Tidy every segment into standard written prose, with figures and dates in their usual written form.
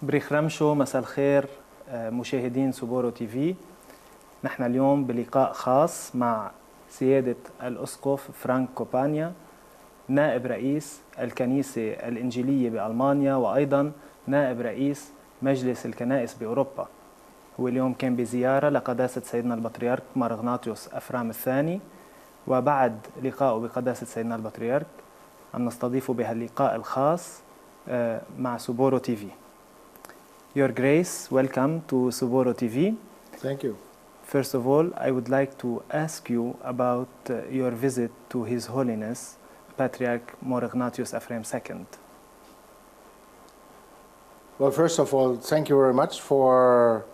بريخرمشو مساء الخير مشاهدين سوبورو تي في. نحن اليوم بلقاء خاص مع سيادة الأسقف فرانك كوبانيا، نائب رئيس الكنيسة الإنجيلية بألمانيا، وأيضا نائب رئيس مجلس الكنائس بأوروبا. هو اليوم كان بزيارة لقداسة سيدنا البطريرك مارغناطيوس أفرام الثاني، وبعد لقائه بقداسة سيدنا البطريرك عم نستضيفه بهاللقاء الخاص مع سوبورو تي في. Your Grace, welcome to Suboro TV. Thank you. First of all, I would like to ask you about your visit to His Holiness, Patriarch Ignatius Ephraim II. Well, first of all, thank you very much for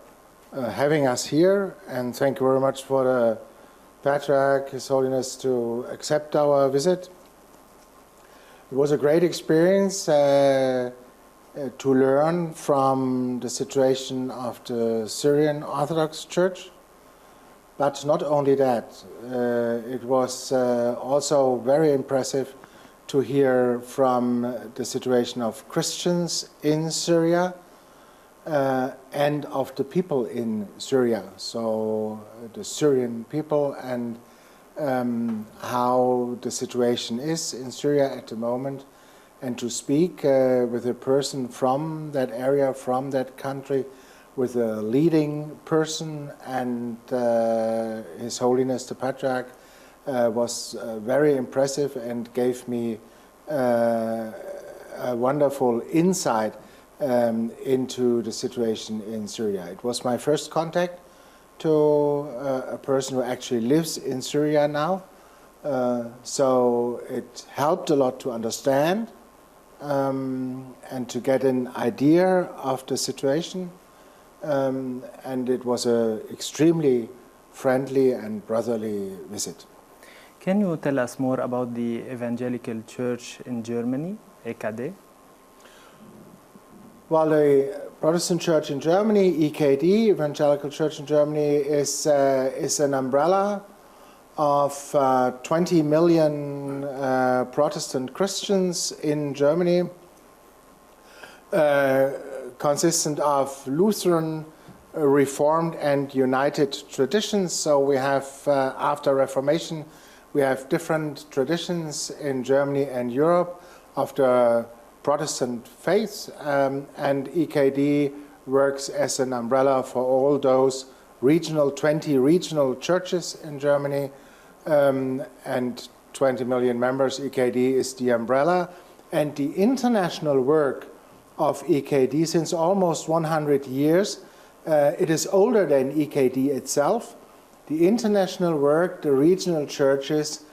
having us here, and thank you very much for the Patriarch, His Holiness, to accept our visit. It was a great experience to learn from the situation of the Syrian Orthodox Church. But not only that, it was also very impressive to hear from the situation of Christians in Syria and of the people in Syria. So the Syrian people and how the situation is in Syria at the moment, and to speak with a person from that area, from that country, with a leading person, and His Holiness the Patriarch was very impressive and gave me a wonderful insight into the situation in Syria. It was my first contact to a person who actually lives in Syria now, so it helped a lot to understand and to get an idea of the situation, and it was an extremely friendly and brotherly visit. Can you tell us more about the Evangelical Church in Germany, EKD? Well, the Protestant Church in Germany, EKD, Evangelical Church in Germany, is an umbrella of 20 million Protestant Christians in Germany, consistent of Lutheran, Reformed and United traditions. So we have, after Reformation, we have different traditions in Germany and Europe of the Protestant faith, and EKD works as an umbrella for all those 20 regional churches in Germany, and 20 million members. EKD is the umbrella, and the international work of EKD since almost 100 years, it is older than EKD itself. The international work, the regional churches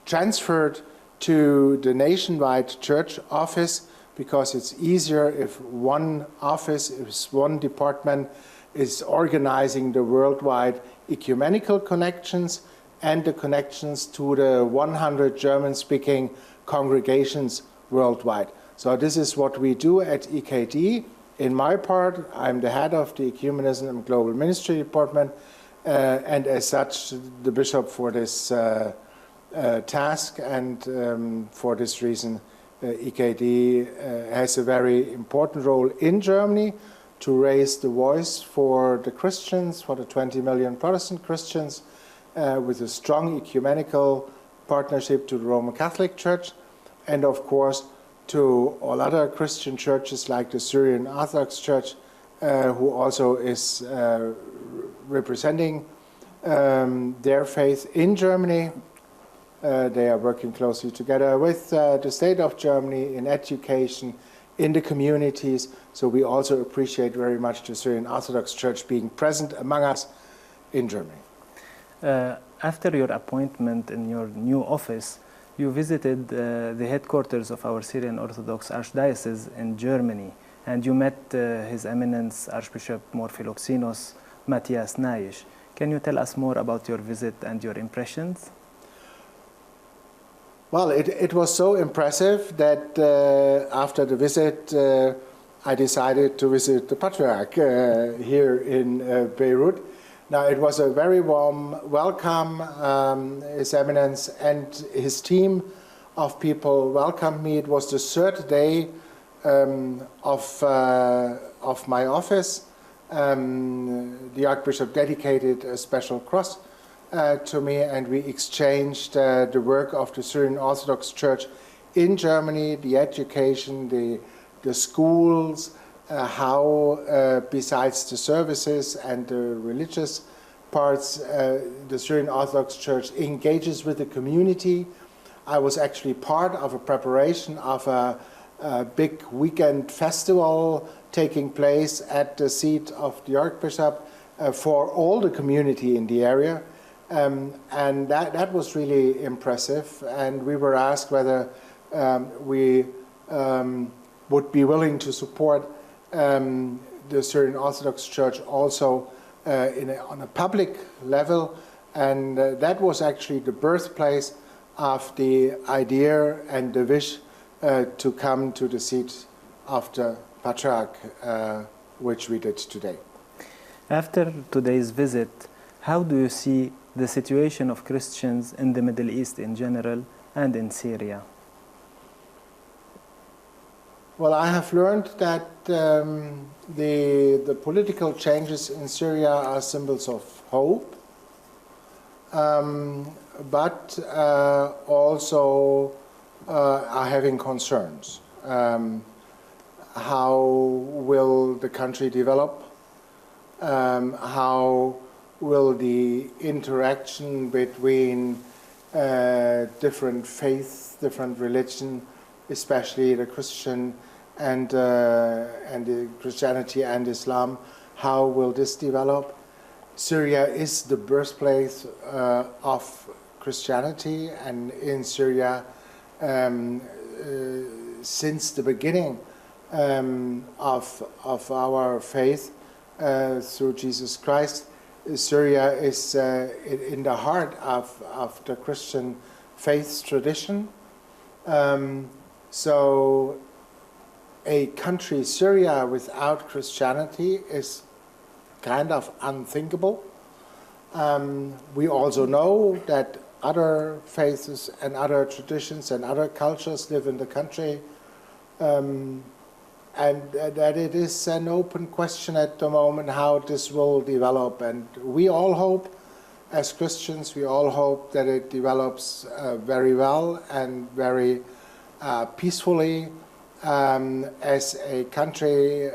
transferred to the nationwide church office, because it's easier if one office, if one department is organizing the worldwide ecumenical connections and the connections to the 100 German-speaking congregations worldwide. So this is what we do at EKD. In my part, I'm the head of the Ecumenism and Global Ministry Department, and as such, the bishop for this task, and for this reason, EKD has a very important role in Germany to raise the voice for the Christians, for the 20 million Protestant Christians, with a strong ecumenical partnership to the Roman Catholic Church, and of course to all other Christian churches like the Syrian Orthodox Church, who also is representing their faith in Germany. They are working closely together with the state of Germany in education, in the communities. So we also appreciate very much the Syrian Orthodox Church being present among us in Germany. After your appointment in your new office, you visited the headquarters of our Syrian Orthodox Archdiocese in Germany, and you met His Eminence Archbishop Morphiloxinos Matthias Naish. Can you tell us more about your visit and your impressions? Well, it was so impressive that after the visit, I decided to visit the Patriarch here in Beirut. Now, it was a very warm welcome. His Eminence and his team of people welcomed me. It was the third day of my office, the Archbishop dedicated a special cross to me, and we exchanged the work of the Syrian Orthodox Church in Germany, the education, the schools, how besides the services and the religious parts, the Syrian Orthodox Church engages with the community. I was actually part of a preparation of a big weekend festival taking place at the seat of the Archbishop for all the community in the area. And that was really impressive. And we were asked whether we would be willing to support the Syrian Orthodox Church also on a public level. And that was actually the birthplace of the idea and the wish to come to the seat of the Patriarch, which we did today. After today's visit, how do you see the situation of Christians in the Middle East in general and in Syria? Well, I have learned that the political changes in Syria are symbols of hope, but also are having concerns. How will the country develop? How will the interaction between different faiths, different religion, especially the Christian and the Christianity and Islam, how will this develop? Syria is the birthplace of Christianity, and in Syria, since the beginning of our faith through Jesus Christ, Syria is in the heart of the Christian faith tradition. So a country, Syria, without Christianity is kind of unthinkable. We also know that other faiths and other traditions and other cultures live in the country, and that it is an open question at the moment how this will develop. And we all hope, as Christians, we all hope that it develops very well and very peacefully as a country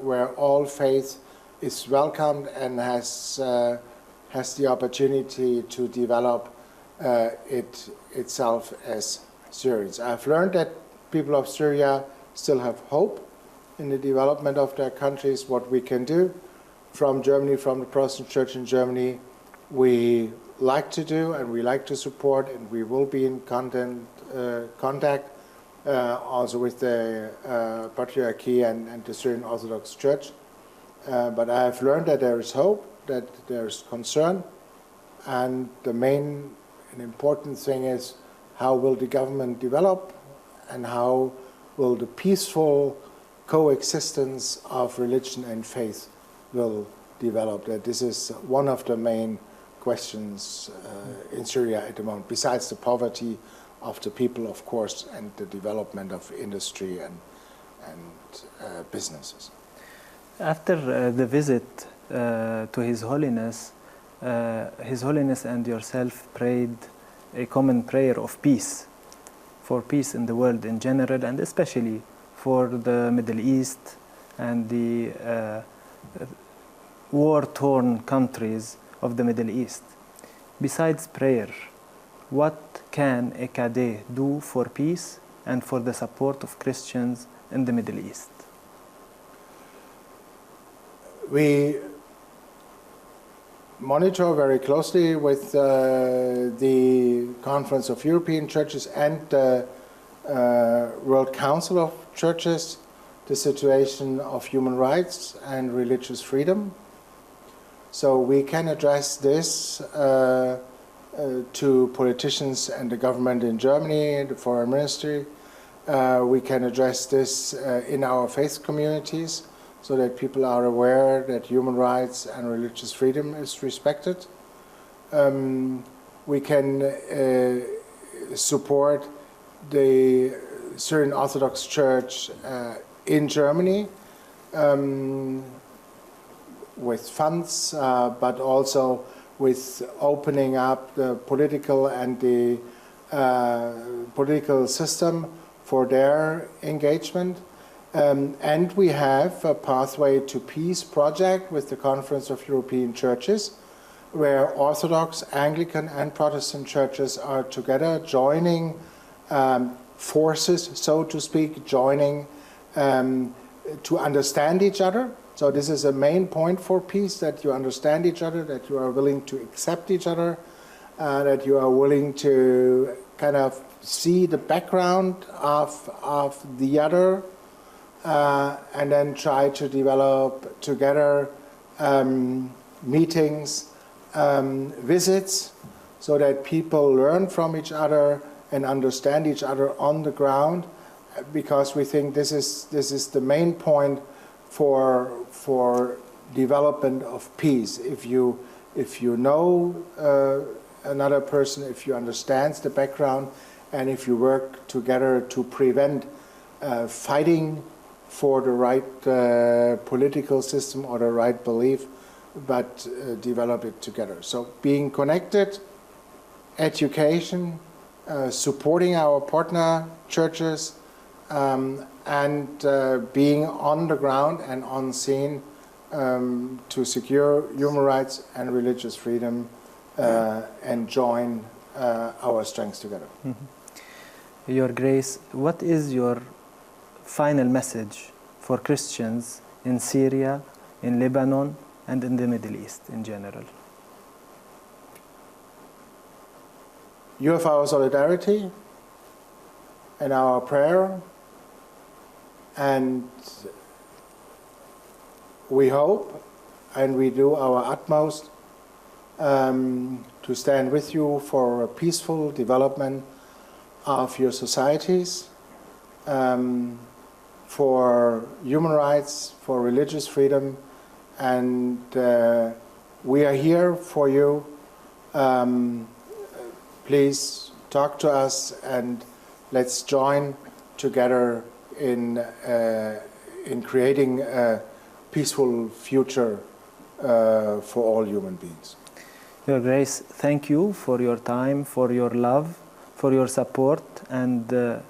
where all faith is welcomed and has the opportunity to develop itself as Syrians. I've learned that people of Syria still have hope in the development of their countries. What we can do from Germany, from the Protestant Church in Germany, we like to do and we like to support, and we will be in contact also with the Patriarchy and the Syrian Orthodox Church. But I have learned that there is hope, that there is concern, and the main and important thing is how will the government develop and how will the peaceful coexistence of religion and faith will develop. That this is one of the main questions in Syria at the moment, besides the poverty of the people, of course, and the development of industry and businesses. After the visit to His Holiness and yourself prayed a common prayer of peace, for peace in the world in general, and especially for the Middle East and the war-torn countries of the Middle East. Besides prayer, what can EKD do for peace and for the support of Christians in the Middle East? We monitor very closely with the Conference of European Churches and the World Council of Churches the situation of human rights and religious freedom. So we can address this to politicians and the government in Germany, the Foreign Ministry. We can address this in our faith communities so that people are aware that human rights and religious freedom is respected. We can support the Syrian Orthodox Church in Germany with funds, but also with opening up the political and the political system for their engagement. And we have a Pathway to Peace project with the Conference of European Churches, where Orthodox, Anglican, and Protestant churches are together joining forces, so to speak, joining to understand each other. So this is a main point for peace, that you understand each other, that you are willing to accept each other, that you are willing to kind of see the background of the other, and then try to develop together meetings, visits, so that people learn from each other and understand each other on the ground, because we think this is the main point for development of peace. If you know another person, if you understand the background, and if you work together to prevent fighting for the right political system or the right belief, but develop it together. So being connected, education, supporting our partner churches, and being on the ground and on scene to secure human rights and religious freedom, and join our strengths together. Mm-hmm. Your Grace, what is your final message for Christians in Syria, in Lebanon, and in the Middle East in general? You have our solidarity and our prayer, and we hope and we do our utmost to stand with you for a peaceful development of your societies, for human rights, for religious freedom, and we are here for you. Please talk to us, and let's join together in creating a peaceful future for all human beings. Your Grace, thank you for your time, for your love, for your support, and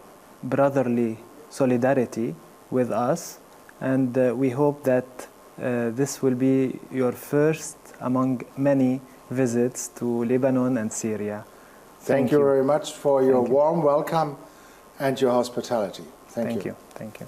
brotherly solidarity with us. And we hope that this will be your first among many visits to Lebanon and Syria. Thank you very much for your warm welcome and your hospitality. Thank you. Thank you.